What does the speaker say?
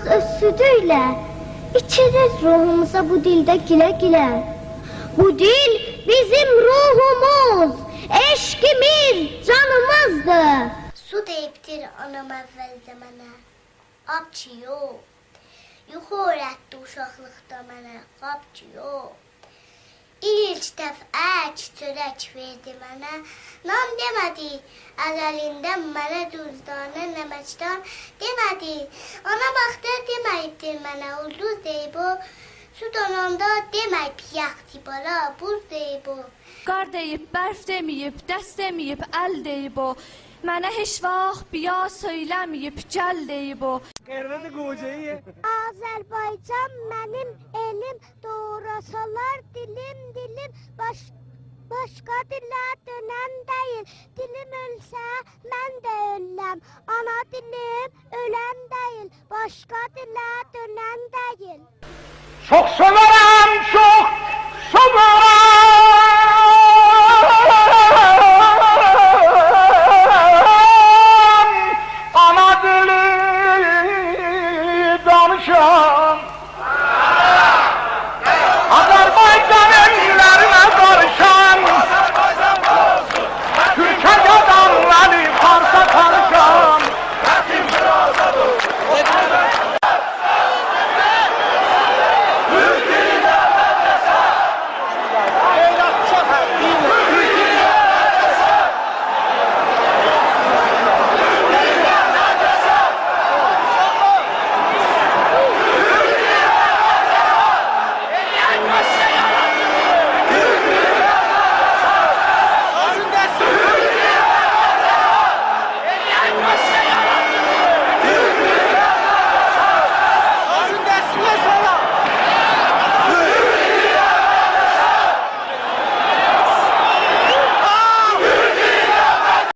öz südüyle içirir ruhumuza bu dilde güle güle. Bu dil bizim ruhumuz, eşkimiz, canımızdır. Su deyibdir anam əvvəldə mənə, qapçı yox. Yuxu öyrətdi uşaqlıqda mənə, qapçı yox. İlk dəfə çörək verdi mənə, nam demədi, əzəlindən mənə duzdanə, nəməkdən demədi. Ana baxdı deməyibdir mənə, ulduz deyib o, su donanda deməyib yaxdı bala, buz deyib o. Qar deyib, bərf deməyib, dəst deməyib, əl deyib o. Mənə heç vaxt biya söyləməyib, gəl deyib o. Qərvədə qocayı. Azərbaycan mənim elim, doğrasalar dilim, başqa dilə dönəm deyil. Dilim ölsə, mən də öləm. Ana dilim öləm deyil, başqa dilə dönəm deyil. Çox severim, çox severim.